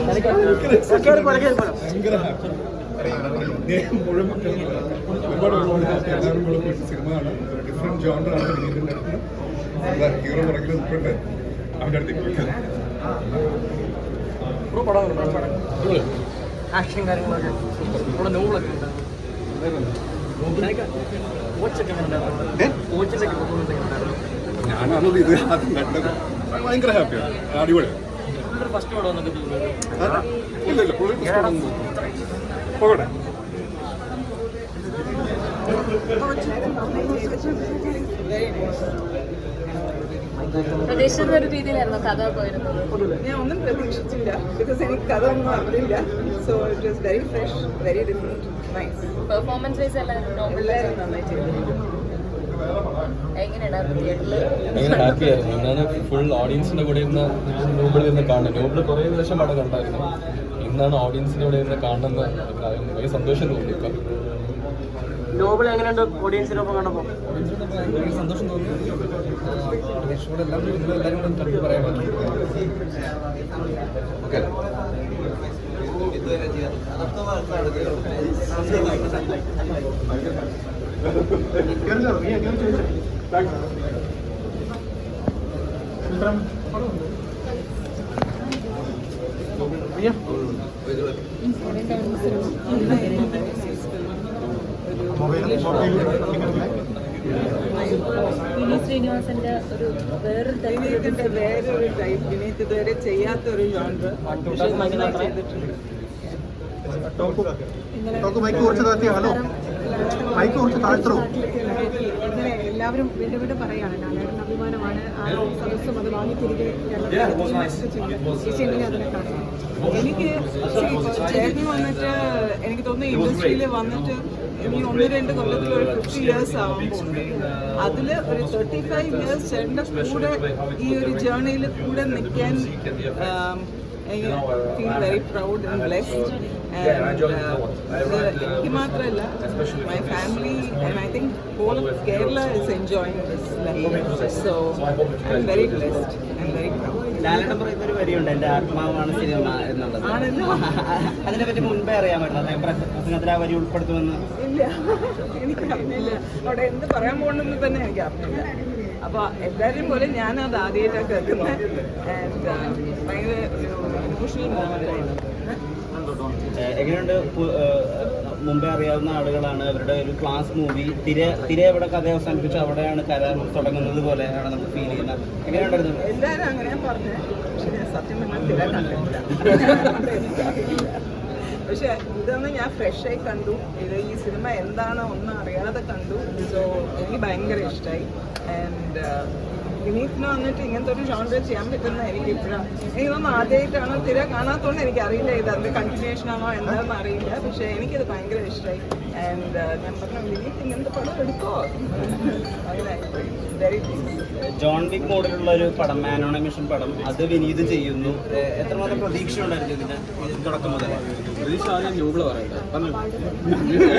ഒരുപാട് സിനിമ ആണ്. ഡിഫറെന്റ് ജോണറാണ് വിനീതിൻ്റെ അടുത്ത്. ഹീറോ പുറകിൽ നിൽക്കുന്നുണ്ട്. അവൻ്റെ അടുത്തേക്ക് ആക്ഷൻ കാര്യങ്ങളൊക്കെ ഇവിടെ നോവലൊക്കെ ഉണ്ട്. ഞാനാണത് ഇത് ആദ്യം കണ്ടത്. ഭയങ്കര ഹാപ്പിയാണ്. അടിപൊളിയാണ്. ഫസ്റ്റ് ഇവിടെ വന്നിട്ട് ഇല്ല ഇല്ല പോകട്ടെ. പ്രതീക്ഷിച്ച ഒരു രീതിയിലായിരുന്നു കഥ പോയിരുന്നത്. ഞാൻ ഒന്നും പ്രതീക്ഷിച്ചില്ല. ബിക്കോസ് എനിക്ക് കഥ ഒന്നും അറിയില്ല. So it was very fresh, very different, nice. Performance wise എല്ലാവരും നന്നായി ചെയ്തു. ഭയങ്കര ഹാപ്പിയായിരുന്നു. ഞാൻ ഫുൾ ഓഡിയൻസിൻ്റെ കൂടെ ഇരുന്ന് നോബിളിൽ നിന്ന് കാണുന്നത്. നോബിൾ കുറേ ദിവസം പടം കണ്ടായിരുന്നു. ഇന്നാണ് ഓഡിയൻസിൻ്റെ കൂടെ ഇരുന്ന് കാണുന്ന ഭയങ്കര സന്തോഷം തോന്നി. ഇപ്പം നോബിൾ എങ്ങനെയുണ്ട് ഓഡിയൻസിനൊപ്പം കണ്ടപ്പോൾ? ഭയങ്കര സന്തോഷം തോന്നി. എല്ലാവരും കൂടെ കണ്ടു പറയാൻ പറ്റും. ഓക്കെ ശ്രീനിവാസന്റെ ഒരു വേറൊരു ടൈപ്പ് വിനീത് ഇതുവരെ ചെയ്യാത്തൊരു ജോൺറ് ചെയ്തിട്ടുണ്ട്. ഇങ്ങനെ എല്ലാവരും വീണ്ടും വീണ്ടും പറയാണ് ലാലേട്ടൻ അഭിമാനമാണ്. ആ സദസ്സും അത് വാങ്ങി തിരികെ അതിനെ കാണുന്നു. എനിക്ക് ചേട്ടൻ വന്നിട്ട് എനിക്ക് തോന്നുന്നു ഇൻഡസ്ട്രിയിൽ വന്നിട്ട് ഇനി 1-2 കൊല്ലത്തിൽ ഒരു 50 years ആകുമ്പോൾ അതിൽ ഒരു 35 years ചേട്ടൻ്റെ കൂടെ ഈ ഒരു ജേർണിയിൽ കൂടെ നിൽക്കാൻ feel very proud and blessed. And എനിക്ക് മാത്രമല്ല, my family and I think whole of Kerala is enjoying this life. So I'm very blessed and very proud. ലാലേട്ടൻ പറയുന്ന ഒരു വരിയുണ്ട്, എൻ്റെ ആത്മാവാണ് സിനിമ എന്നുള്ളത്. അതിനെപ്പറ്റി മുൻപേ അറിയാമായിരുന്നു പ്രസംഗത്തിൽ ആ വരി ഉൾപ്പെടുത്തുമെന്ന്? ഇല്ല, എനിക്ക് അറിഞ്ഞില്ല. അവിടെ എന്ത് പറയാൻ പോകണമെന്ന് തന്നെ എനിക്ക് അറിഞ്ഞില്ല. അപ്പോൾ എല്ലാവരും പോലെ ഞാനത് ആദ്യമായിട്ടാണ് കേൾക്കുന്നത്. ആൻഡ് ഭയങ്കര ഒരു ഇമോഷണൽ മൊമെൻ്റ് ആയിരുന്നു. എങ്ങനെയുണ്ട്? മുമ്പേ അറിയാവുന്ന ആളുകളാണ്. അവരുടെ ഒരു ക്ലാസ് മൂവി തിരെ എവിടെ കഥ അവസാനിപ്പിച്ച് അവിടെയാണ് കഥ തുടങ്ങുന്നത് പോലെയാണ് നമുക്ക് ഫീൽ ചെയ്യുന്നത്. എങ്ങനെയുണ്ടായിരുന്നു? എല്ലാവരും അങ്ങനെ പറഞ്ഞത്. പക്ഷെ ഞാൻ സത്യം പറഞ്ഞാൽ കണ്ടില്ല. പക്ഷെ ഇതൊന്ന് ഞാൻ ഫ്രഷായി കണ്ടു. ഈ സിനിമ എന്താണോ ഒന്നും അറിയാതെ കണ്ടു. സോ എനിക്ക് ഭയങ്കര ഇഷ്ടമായി. ആൻഡ് വിനീതിന് വന്നിട്ട് ഇങ്ങനത്തെ ഒരു ജോൺറ ചെയ്യാൻ പറ്റുന്ന എനിക്ക് ഇപ്പോഴാണ് എനിക്കൊന്നും ആദ്യമായിട്ടാണ് തിര കാണാത്തതുകൊണ്ട് എനിക്കറിയില്ല ഇത് അതിൻ്റെ കണ്ടിന്യൂഷൻ ആണോ എന്താണെന്ന് അറിയില്ല. പക്ഷേ എനിക്കിത് ഭയങ്കര ഇഷ്ടമായി. ആൻഡ് ഞാൻ പറഞ്ഞു വിനീത് ഇങ്ങനത്തെ പടം എടുക്കോ അങ്ങനെ വെരി ജോൺ വിക്ക് മോഡലുള്ള ഒരു പടം, മാൻ ഓൺ എ മിഷൻ പടം, അത് വിനീത് ചെയ്യുന്നു. എത്രമാത്രം പ്രതീക്ഷ ഉണ്ടായിരുന്നു ഇതിന് തുടക്കം മുതൽ? പ്രതീക്ഷ നോബിൾ പറയട്ടെ.